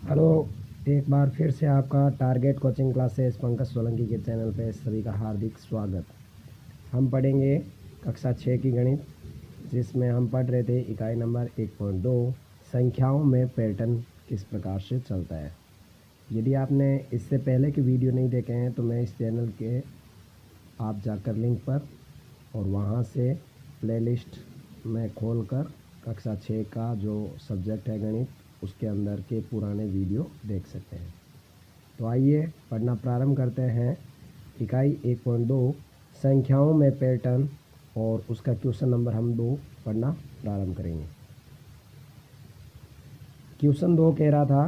Hello, एक बार फिर से आपका target coaching classes Pankaj Solanki के चैनल पे सभी का हार्दिक स्वागत। हम पढ़ेंगे कक्षा 6 की गणित, जिसमें हम पढ़ रहे थे इकाई नंबर 1.2 संख्याओं में पैटर्न किस प्रकार से चलता है। यदि आपने इससे पहले के वीडियो नहीं देखे हैं तो मैं इस चैनल के आप जाकर लिंक पर और वहाँ से प्लेलिस्ट में खोलकर कक्षा 6 का जो सब्जेक्ट है गणित, उसके अंदर के पुराने वीडियो देख सकते हैं। तो आइए पढ़ना प्रारंभ करते हैं। इकाई 1.2 संख्याओं में पैटर्न और उसका क्वेश्चन नंबर हम 2 पढ़ना प्रारंभ करेंगे। क्वेश्चन 2 कह रहा था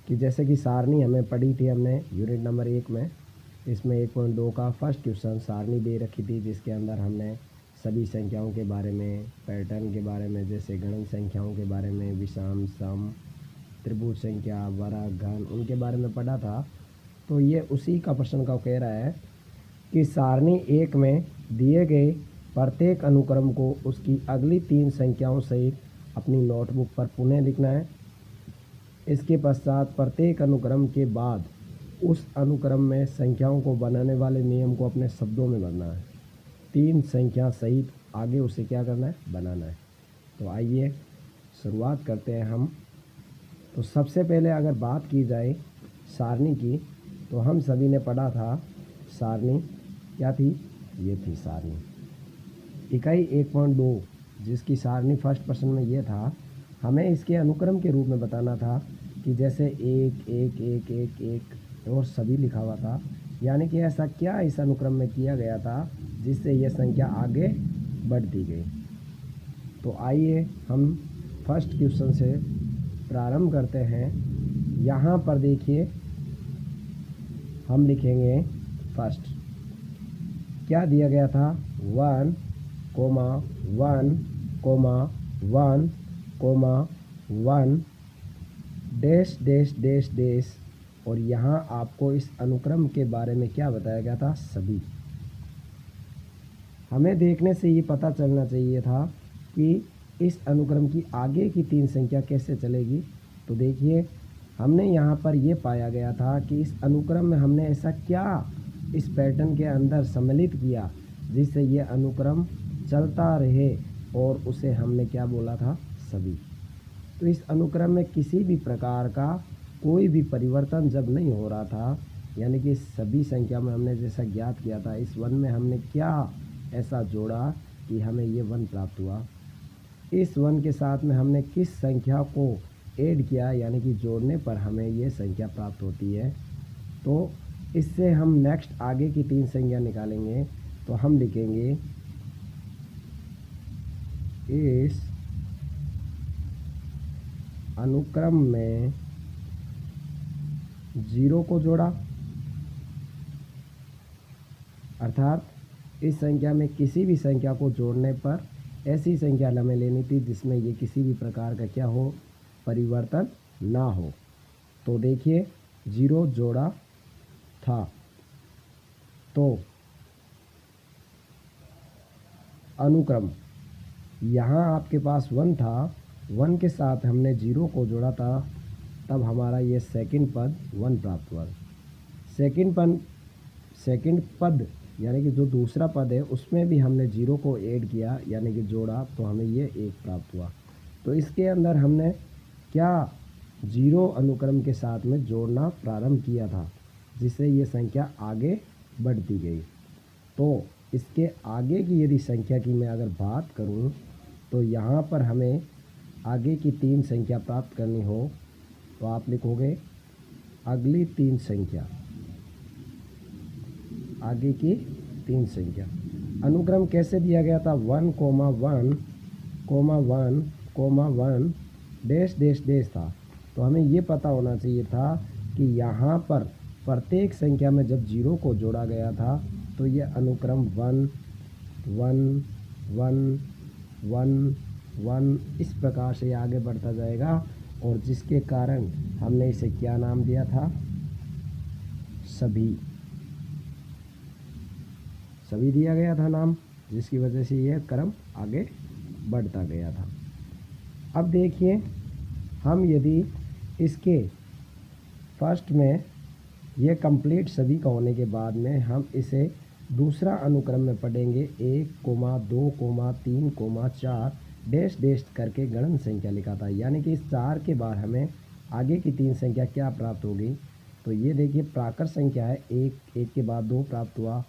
कि जैसे कि सारणी हमें पढ़ी थी हमने यूनिट नंबर 1 में, इसमें 1.2 का फर्स्ट क्वेश्चन सारणी दे रखी थी, जिसके अंदर हमने सभी संख्याओं के बारे में, पैटर्न के बारे में, जैसे गणन संख्याओं के बारे में, विषम, सम, त्रिभुज संख्या, वर्ग, घन, उनके बारे में पढ़ा था। तो ये उसी का प्रश्न का कह रहा है कि सारणी 1 में दिए गए प्रत्येक अनुक्रम को उसकी अगली 3 संख्याओं सहित अपनी नोटबुक पर पुनः लिखना है। इसके पश्चात प्रत्येक अनुक्रम के बाद उस अनुक्रम में संख्याओं को बनाने वाले नियम को अपने शब्दों में भरना है। 3 संख्या सहित आगे उसे क्या करना है, बनाना है। तो आइए शुरुआत करते हैं हम। तो सबसे पहले अगर बात की जाए सारणी की, तो हम सभी ने पढ़ा था सारणी क्या थी, ये थी सारणी। इकाई 1.2 जिसकी सारणी फर्स्ट प्रश्न में ये था, हमें इसके अनुक्रम के रूप में बताना था कि जैसे 1 1 1 1 1 और सभी लिखा हुआ था, यानी कि ऐसा क्या इस अनुक्रम में किया गया था जिससे यह संख्या आगे बढ़ती गई। तो आइए हम फर्स्ट क्वेश्चन से प्रारंभ करते हैं। यहाँ पर देखिए हम लिखेंगे फर्स्ट क्या दिया गया था, 1 comma 1 comma 1 comma 1 dash dash dash dash, और यहाँ आपको इस अनुक्रम के बारे में क्या बताया गया था, सभी। हमें देखने से ये पता चलना चाहिए था कि इस अनुक्रम की आगे की 3 संख्या कैसे चलेगी। तो देखिए हमने यहाँ पर ये पाया गया था कि इस अनुक्रम में हमने ऐसा क्या इस पैटर्न के अंदर सम्मिलित किया जिससे ये अनुक्रम चलता रहे, और उसे हमने क्या बोला था, सभी। तो इस अनुक्रम में किसी भी प्रकार का कोई भी परिवर्तन जब नहीं हो रहा था, यानी कि सभी संख्या में हमने जैसा ज्ञात किया था, इस 1 में हमने क्या ऐसा जोड़ा कि हमें ये 1 प्राप्त हुआ। इस 1 के साथ में हमने किस संख्या को ऐड किया, यानी कि जोड़ने पर हमें ये संख्या प्राप्त होती है। तो इससे हम नेक्स्ट आगे की 3 संख्या निकालेंगे। तो हम लिखेंगे इस अनुक्रम में 0 को जोड़ा, अर्थात इस संख्या में किसी भी संख्या को जोड़ने पर ऐसी संख्या हमें लेनी थी जिसमें ये किसी भी प्रकार का क्या हो, परिवर्तन ना हो। तो देखिए 0 जोड़ा था, तो अनुक्रम यहाँ आपके पास 1 था, 1 के साथ हमने 0 को जोड़ा था, तब हमारा ये सेकंड पद 1 प्राप्त हुआ। सेकंड पद यानी कि जो दूसरा पद है उसमें भी हमने 0 को ऐड किया, यानी कि जोड़ा, तो हमें ये 1 प्राप्त हुआ। तो इसके अंदर हमने क्या 0 अनुक्रम के साथ में जोड़ना प्रारंभ किया था, जिससे ये संख्या आगे बढ़ती गई। तो इसके आगे की यदि संख्या की मैं अगर बात करूं, तो यहाँ पर हमें आगे की 3 संख्या प्राप्त करनी हो, तो आप लिखोगे अगली 3 संख्या, आगे की 3 संख्या। अनुक्रम कैसे दिया गया था, 1 comma 1 comma 1 comma 1 dash dash dash था। तो हमें ये पता होना चाहिए था कि यहाँ पर प्रत्येक संख्या में जब 0 को जोड़ा गया था तो ये अनुक्रम 1 1 1 1 1 इस प्रकार से आगे बढ़ता जाएगा, और जिसके कारण हमने इसे क्या नाम दिया था, सभी दिया गया था नाम, जिसकी वजह से यह क्रम आगे बढ़ता गया था। अब देखिए हम यदि इसके फर्स्ट में ये कंप्लीट सभी का होने के बाद में हम इसे दूसरा अनुक्रम में पढ़ेंगे 1, 2, 3, 4 डैश डैश करके गणन संख्या लिखा था, यानी कि इस 4 के बाद हमें आगे की 3 संख्या क्या प्राप्त होगी। तो ये देखिए प्राकृत संख्या है, 1 के बाद 2 प्राप्त हुआ,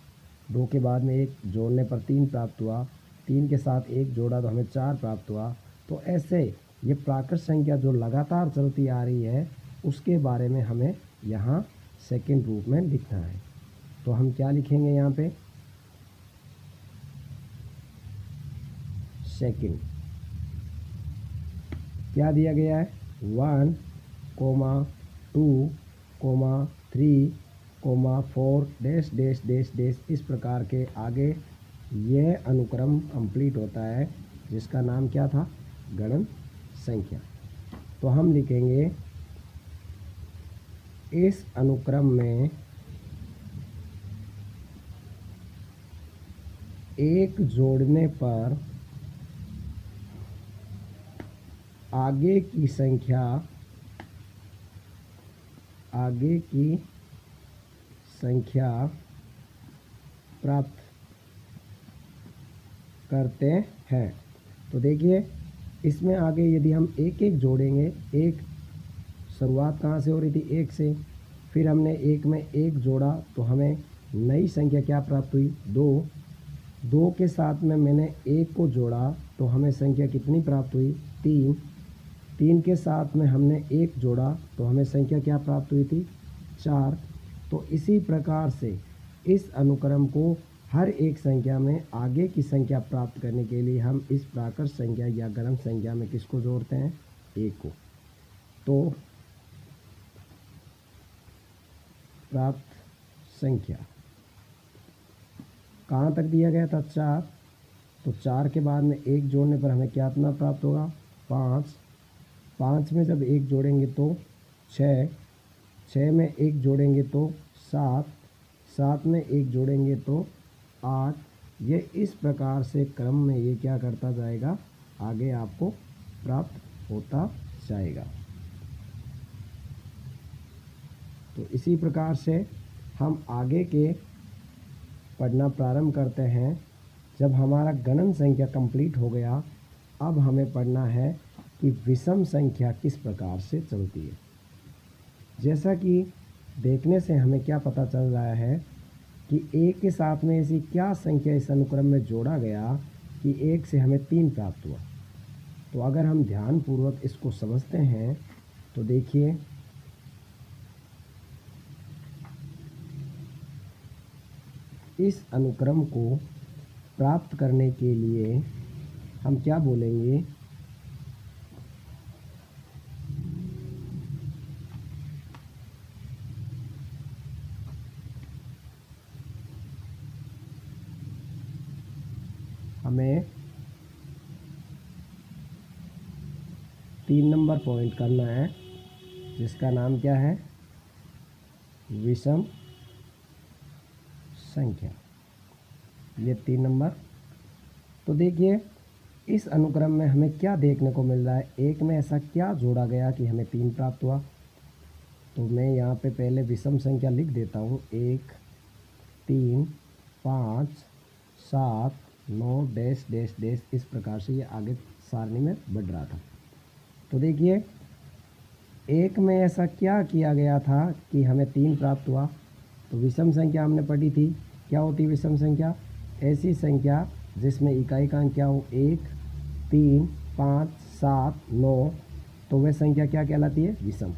2 के बाद में 1 जोड़ने पर 3 प्राप्त हुआ, 3 के साथ 1 जोड़ा तो हमें 4 प्राप्त हुआ। तो ऐसे ये प्राकृत संख्या जो लगातार चलती आ रही है उसके बारे में हमें यहाँ सेकंड रूप में लिखना है। तो हम क्या लिखेंगे यहाँ पे, सेकंड क्या दिया गया है 1, 2, 3, 4 डैश डैश डैश डैश इस प्रकार के आगे यह अनुक्रम कंप्लीट होता है जिसका नाम क्या था, गणन संख्या। तो हम लिखेंगे इस अनुक्रम में 1 जोड़ने पर आगे की संख्या प्राप्त करते हैं। तो देखिए इसमें आगे यदि हम 1 जोड़ेंगे, एक शुरुआत कहाँ से हो रही थी 1 से, फिर हमने 1 में 1 जोड़ा तो हमें नई संख्या क्या प्राप्त हुई 2, 2 के साथ में मैंने 1 को जोड़ा तो हमें संख्या कितनी प्राप्त हुई 3, 3 के साथ में हमने 1 जोड़ा तो हमें संख्या क्या प्राप्त हुई थी 4। तो इसी प्रकार से इस अनुक्रम को हर एक संख्या में आगे की संख्या प्राप्त करने के लिए हम इस प्राकृत संख्या या गणन संख्या में किसको जोड़ते हैं 1 को। तो प्राप्त संख्या कहाँ तक दिया गया था 4, तो 4 के बाद में 1 जोड़ने पर हमें क्या इतना प्राप्त होगा 5, 5 में जब 1 जोड़ेंगे तो 6, 6 में 1 जोड़ेंगे तो 7, 7 में 1 जोड़ेंगे तो 8। ये इस प्रकार से क्रम में ये क्या करता जाएगा, आगे आपको प्राप्त होता जाएगा। तो इसी प्रकार से हम आगे के पढ़ना प्रारंभ करते हैं। जब हमारा गणन संख्या कंप्लीट हो गया, अब हमें पढ़ना है कि विषम संख्या किस प्रकार से चलती है। जैसा कि देखने से हमें क्या पता चल रहा है कि 1 के साथ में ऐसी क्या संख्या इस अनुक्रम में जोड़ा गया कि 1 से हमें 3 प्राप्त हुआ। तो अगर हम ध्यानपूर्वक इसको समझते हैं तो देखिए इस अनुक्रम को प्राप्त करने के लिए हम क्या बोलेंगे, हमें 3 नंबर पॉइंट करना है जिसका नाम क्या है, विषम संख्या। ये 3 नंबर। तो देखिए इस अनुक्रम में हमें क्या देखने को मिल रहा है, 1 में ऐसा क्या जोड़ा गया कि हमें 3 प्राप्त हुआ। तो मैं यहाँ पे पहले विषम संख्या लिख देता हूँ, 1, 3, 5, 7, 9 डैश डैश डैश इस प्रकार से ये आगे सारणी में बढ़ रहा था। तो देखिए 1 में ऐसा क्या किया गया था कि हमें 3 प्राप्त हुआ। तो विषम संख्या हमने पढ़ी थी, क्या होती विषम संख्या, ऐसी संख्या जिसमें इकाई का अंक क्या हो 1, 3, 5, 7, 9, तो वह संख्या क्या कहलाती है, विषम।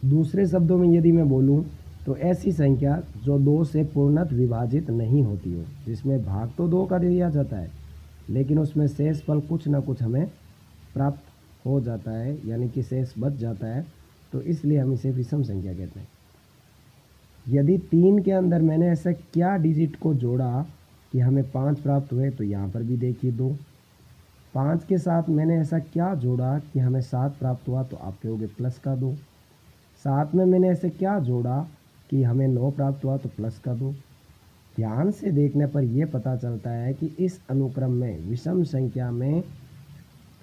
दूसरे शब्दों में यदि मैं बोलूं तो ऐसी संख्या जो 2 से पूर्णतः विभाजित नहीं होती हो, जिसमें भाग तो 2 का दिया जाता है लेकिन उसमें शेष फल कुछ ना कुछ हमें प्राप्त हो जाता है, यानी कि शेष बच जाता है। तो इसलिए हम इसे विषम संख्या कहते हैं। यदि 3 के अंदर मैंने ऐसा क्या डिजिट को जोड़ा कि हमें 5 प्राप्त हुए, तो यहाँ पर भी देखिए 2। 5 के साथ मैंने ऐसा क्या जोड़ा कि हमें 7 प्राप्त हुआ, तो आप कहोगे प्लस का 2। 7 में मैंने ऐसे क्या जोड़ा कि हमें 9 प्राप्त हुआ, तो प्लस का 2। ध्यान से देखने पर यह पता चलता है कि इस अनुक्रम में विषम संख्या में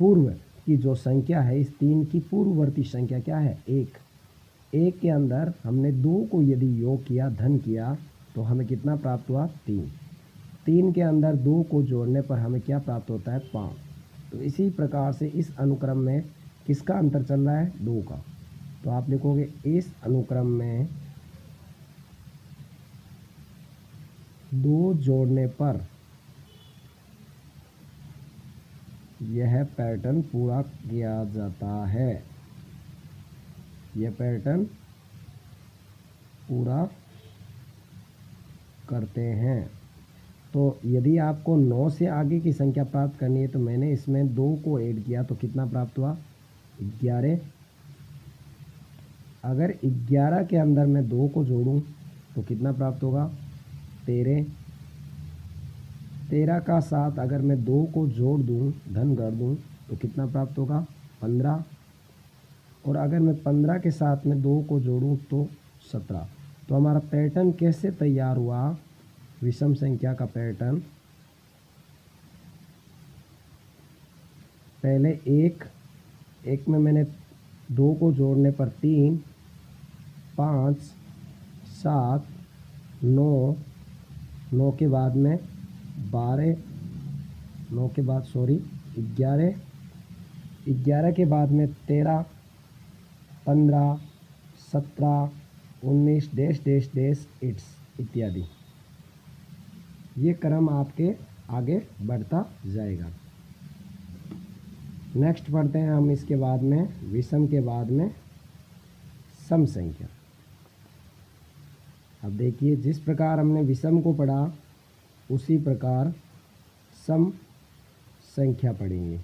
पूर्व की जो संख्या है, इस 3 की पूर्ववर्ती संख्या क्या है? 1। 1 के अंदर हमने 2 को यदि योग किया, धन किया, तो हमें कितना प्राप्त हुआ? 3। 3 के अंदर 2 को जोड़ने पर हमें क्या प्राप्त होता है? 5। तो इसी प्रकार से इस अनुक्रम में किसका अंतर चल रहा है? 2 का। तो आप लिखोगे इस अनुक्रम में 2 जोड़ने पर यह पैटर्न पूरा किया जाता है। यह पैटर्न पूरा करते हैं। तो यदि आपको 9 से आगे की संख्या प्राप्त करनी है तो मैंने इसमें 2 को ऐड किया तो कितना प्राप्त हुआ? 11। अगर 11 के अंदर मैं 2 को जोड़ूं तो कितना प्राप्त होगा? 13। 13 का साथ अगर मैं 2 को जोड़ दूं, धन कर दूं, तो कितना प्राप्त होगा? 15। और अगर मैं 15 के साथ में 2 को जोड़ूं तो 17। तो हमारा पैटर्न कैसे तैयार हुआ? विषम संख्या का पैटर्न पहले एक में मैंने 2 को जोड़ने पर 3, 5, 7, 9, 9 के बाद में 12, 9 के बाद 11, 11 के बाद में 13, 15, 17, 19 डैश डैश डैश इट्स इत्यादि। ये क्रम आपके आगे बढ़ता जाएगा। नेक्स्ट पढ़ते हैं हम इसके बाद में विषम के बाद में सम संख्या। अब देखिए, जिस प्रकार हमने विषम को पढ़ा उसी प्रकार सम संख्या पढ़ेंगे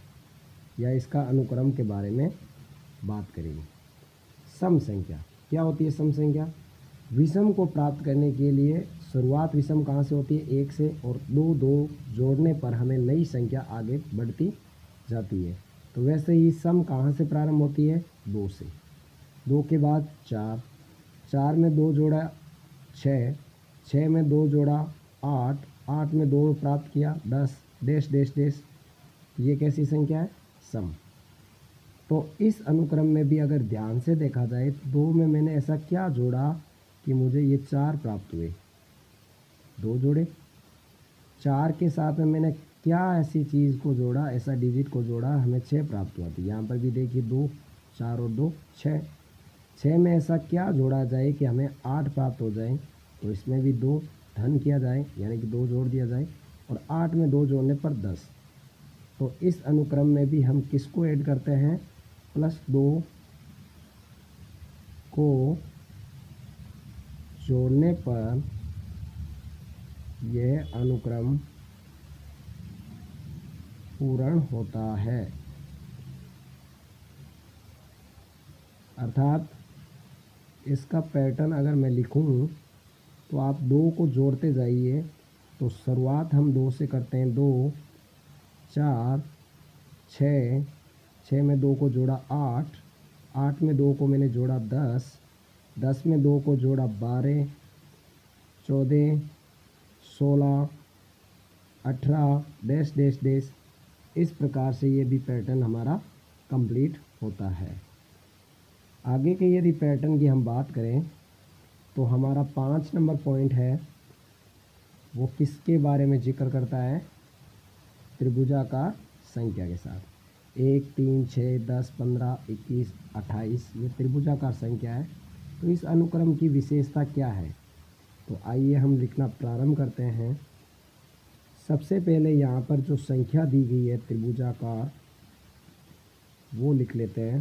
या इसका अनुक्रम के बारे में बात करेंगे। सम संख्या क्या होती है? सम संख्या विषम को प्राप्त करने के लिए शुरुआत विषम कहाँ से होती है? 1 से, और 2 जोड़ने पर हमें नई संख्या आगे बढ़ती जाती है। तो वैसे ही सम कहाँ से प्रारंभ होती है? 2 से। 2 के बाद 4, 4 में 2 जोड़ा 6, 6 में 2 जोड़ा 8, 8 में 2 प्राप्त किया 10 डैश डैश डैश। ये कैसी संख्या है? सम। तो इस अनुक्रम में भी अगर ध्यान से देखा जाए तो 2 में मैंने ऐसा क्या जोड़ा कि मुझे ये 4 प्राप्त हुए? 2 जोड़े। 4 के साथ में मैंने क्या ऐसी चीज़ को जोड़ा, ऐसा डिजिट को जोड़ा, हमें 6 प्राप्त हुआ। तो यहाँ पर भी देखिए 2, 4 और 2 6। 6 में ऐसा क्या जोड़ा जाए कि हमें 8 प्राप्त हो जाए? तो इसमें भी 2 धन किया जाए, यानी कि 2 जोड़ दिया जाए, और 8 में 2 जोड़ने पर 10। तो इस अनुक्रम में भी हम किसको ऐड करते हैं? +2 को जोड़ने पर यह अनुक्रम पूर्ण होता है। अर्थात इसका पैटर्न अगर मैं लिखूं तो आप 2 को जोड़ते जाइए। तो शुरुआत हम 2 से करते हैं। 2, 4, 6, 6 में 2 को जोड़ा 8, 8 में 2 को मैंने जोड़ा 10, 10 में 2 को जोड़ा 12, 14, 16, 18 डैश डैश डैश। इस प्रकार से ये भी पैटर्न हमारा कंप्लीट होता है। आगे के यदि पैटर्न की हम बात करें तो हमारा 5 नंबर पॉइंट है, वो किसके बारे में जिक्र करता है? त्रिभुजाकार संख्या के साथ। 1, 3, 6, 10, 15, 21, 28 ये त्रिभुजाकार संख्या है। तो इस अनुक्रम की विशेषता क्या है? तो आइए हम लिखना प्रारंभ करते हैं। सबसे पहले यहाँ पर जो संख्या दी गई है त्रिभुजाकार, वो लिख लेते हैं।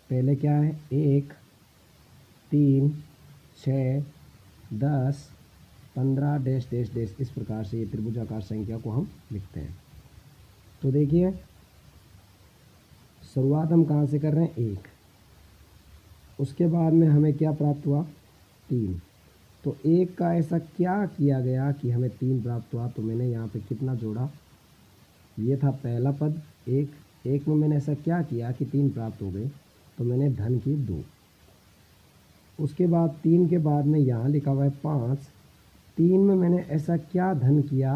पहले क्या है? 1, 3, 6, 10, 15 डैश डैश डैश। इस प्रकार से ये त्रिभुजाकार संख्या को हम लिखते हैं। तो देखिए, शुरुआत हम कहाँ से कर रहे हैं? 1। उसके बाद में हमें क्या प्राप्त हुआ? 3। तो 1 का ऐसा क्या किया गया कि हमें 3 प्राप्त हुआ? तो मैंने यहाँ पे कितना जोड़ा? ये था पहला पद 1। 1 में मैंने ऐसा क्या किया कि 3 प्राप्त हो गए? तो मैंने धन की 2। उसके बाद 3 के बाद में यहाँ लिखा हुआ है 5। 3 में मैंने ऐसा क्या धन किया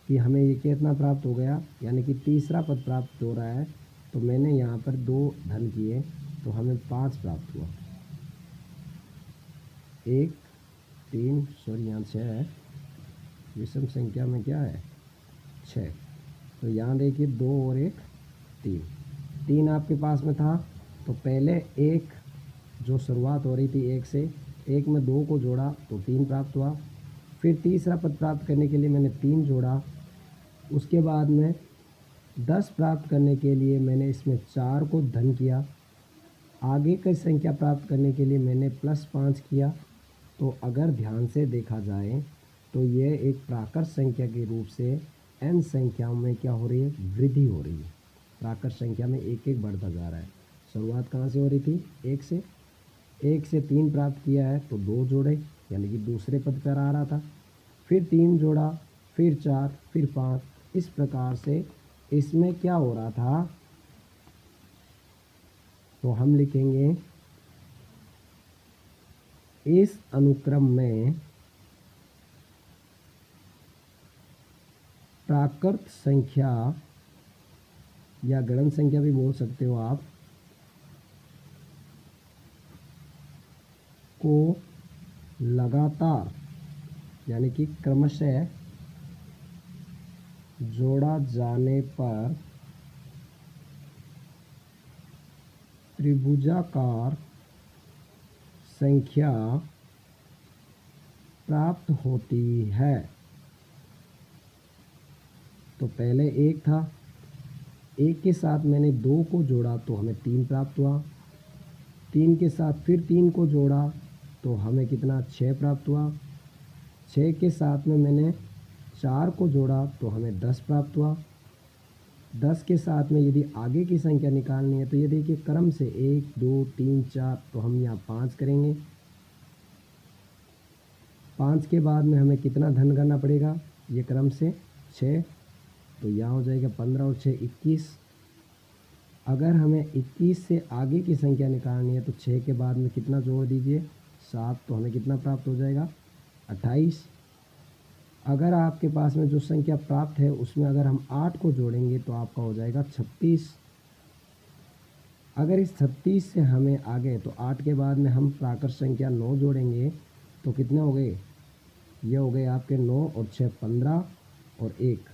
कि हमें ये कितना प्राप्त हो गया, यानी कि तीसरा पद प्राप्त हो रहा है। तो मैंने यहाँ पर 2 धन किए तो हमें 5 प्राप्त हुआ। 1 3 सॉरी यहाँ 6 है, विषम संख्या में क्या है 6। तो यहाँ देखिए 2 और 1 3, 3 आपके पास में था तो पहले एक जो शुरुआत हो रही थी 1 से, 1 में 2 को जोड़ा तो 3 प्राप्त हुआ। फिर तीसरा पद प्राप्त करने के लिए मैंने 3 जोड़ा, उसके बाद में 10 प्राप्त करने के लिए मैंने इसमें 4 को धन किया, आगे की संख्या प्राप्त करने के लिए मैंने +5 किया। तो अगर ध्यान से देखा जाए तो यह एक प्राकृत संख्या के रूप से n संख्याओं में क्या हो रही है, वृद्धि हो रही है। प्राकृत संख्या में एक एक बढ़ता जा रहा है। शुरुआत कहाँ से हो रही थी 1 से, 1 से 3 प्राप्त किया है तो 2 जोड़े, यानी कि दूसरे पद पर आ रहा था। फिर 3 जोड़ा, फिर 4, फिर 5, इस प्रकार से इसमें क्या हो रहा था। तो हम लिखेंगे इस अनुक्रम में प्राकृत संख्या या गणन संख्या भी बोल सकते हो आप को लगातार यानी कि क्रमशः जोड़ा जाने पर त्रिभुजाकार संख्या प्राप्त होती है। तो पहले 1 था, 1 के साथ मैंने 2 को जोड़ा तो हमें 3 प्राप्त हुआ, 3 के साथ फिर 3 को जोड़ा तो हमें कितना 6 प्राप्त हुआ, 6 के साथ में मैंने 4 को जोड़ा तो हमें 10 प्राप्त हुआ, 10 के साथ में यदि आगे की संख्या निकालनी है तो ये देखिए क्रम से 1 2 3 4, तो हम यहाँ 5 करेंगे। 5 के बाद में हमें कितना धन करना पड़ेगा, ये क्रम से 6, तो यहाँ हो जाएगा 15 और 6 21। अगर हमें 21 से आगे की संख्या निकालनी है तो 6 के बाद में कितना जोड़ दीजिए 7, तो हमें कितना प्राप्त हो जाएगा 28। अगर आपके पास में जो संख्या प्राप्त है उसमें अगर हम 8 को जोड़ेंगे तो आपका हो जाएगा 36। अगर इस 36 से हमें आगे तो 8 के बाद में हम प्राकृत संख्या 9 जोड़ेंगे तो कितने हो गए, ये हो गए आपके 9 और 6 15 और 1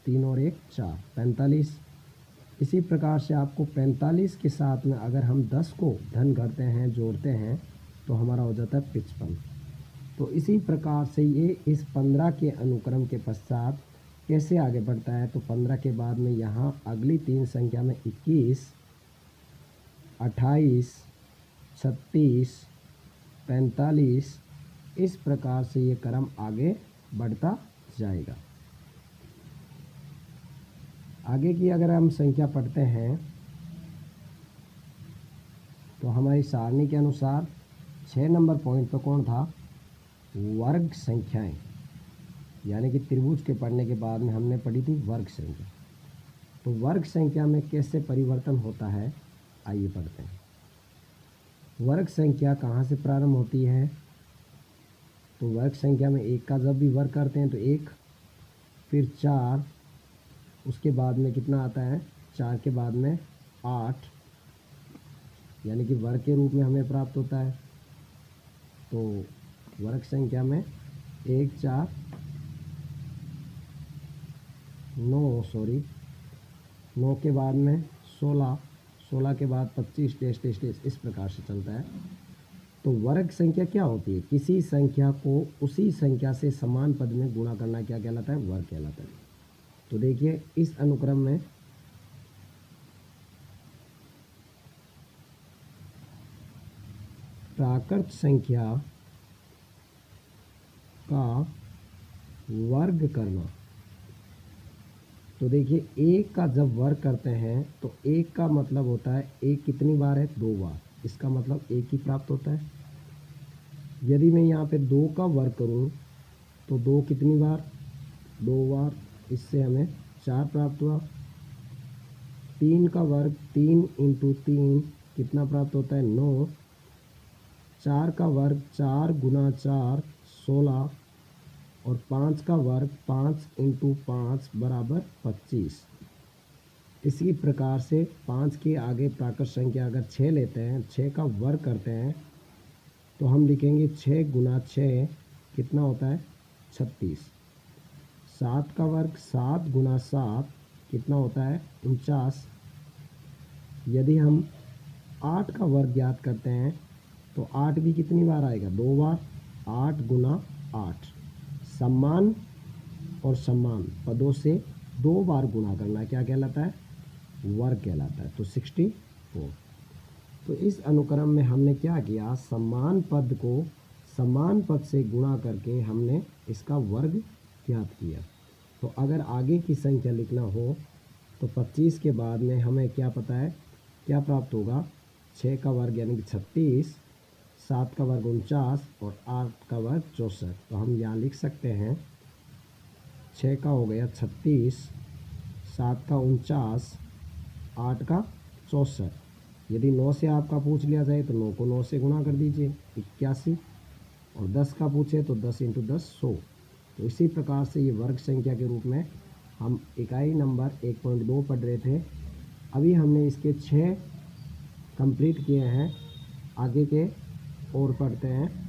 3 और 1 4 45। इसी प्रकार से आपको 45 के साथ में अगर हम 10 को धन करते हैं जोड़ते हैं तो हमारा हो जाता है 55। तो इसी प्रकार से ये इस 15 के अनुक्रम के पश्चात कैसे आगे बढ़ता है। तो 15 के बाद में यहाँ अगली 3 संख्या में 21 28 36 45, इस प्रकार से ये क्रम आगे बढ़ता जाएगा। आगे की अगर हम संख्या पढ़ते हैं तो हमारी सारणी के अनुसार 6 नंबर पॉइंट पर कौन था, वर्ग संख्याएं, यानी कि त्रिभुज के पढ़ने के बाद में हमने पढ़ी थी वर्ग संख्या। तो वर्ग संख्या में कैसे परिवर्तन होता है आइए पढ़ते हैं। वर्ग संख्या कहाँ से प्रारंभ होती है, तो वर्ग संख्या में 1 का जब भी वर्ग करते हैं तो 1, फिर 4, उसके बाद में कितना आता है 4 के बाद में 8, यानी कि वर्ग के रूप में हमें प्राप्त होता है। तो वर्ग संख्या में 1 4 9 9 के बाद में 16, 16 के बाद 25 टेस्ट टेस्ट टेस्ट, इस प्रकार से चलता है। तो वर्ग संख्या क्या होती है, किसी संख्या को उसी संख्या से समान पद में गुणा करना क्या कहलाता है, वर्ग कहलाता है। तो देखिए इस अनुक्रम में प्राकृत संख्या का वर्ग करना, तो देखिए 1 का जब वर्ग करते हैं तो 1 का मतलब होता है 1 कितनी बार है 2 बार, इसका मतलब 1 ही प्राप्त होता है। यदि मैं यहाँ पे 2 का वर्ग करूँ तो 2 कितनी बार 2 बार, इससे हमें 4 प्राप्त हुआ। 3 का वर्ग 3 × 3 कितना प्राप्त होता है 9। 4 का वर्ग 4 × 4 16, और 5 का वर्ग 5 इंटू 5 बराबर 25। इसी प्रकार से 5 के आगे प्राकृत संख्या अगर 6 लेते हैं, 6 का वर्ग करते हैं तो हम लिखेंगे 6 गुना 6 कितना होता है 36। 7 का वर्ग 7 गुना 7 कितना होता है 49। यदि हम 8 का वर्ग ज्ञात करते हैं तो 8 भी कितनी बार आएगा 2 बार। 8 गुना 8। समान और समान पदों से 2 बार गुणा करना क्या कहलाता है वर्ग कहलाता है। तो 64। तो इस अनुक्रम में हमने क्या किया, समान पद को समान पद से गुणा करके हमने इसका वर्ग ज्ञात किया। तो अगर आगे की संख्या लिखना हो तो 25 के बाद में हमें क्या पता है क्या प्राप्त होगा, 6 का वर्ग यानी कि 36, 7 का वर्ग 49 और 8 का वर्ग 64। तो हम यहाँ लिख सकते हैं 6 का हो गया 36, 7 का 49, 8 का 64। यदि 9 से आपका पूछ लिया जाए तो 9 को 9 से गुणा कर दीजिए 81, और 10 का पूछे तो 10 इंटू 10 100। तो इसी प्रकार से ये वर्ग संख्या के रूप में हम इकाई नंबर 1.2 पढ़ रहे थे। अभी हमने इसके 6 कंप्लीट किए हैं, आगे के और पढ़ते हैं।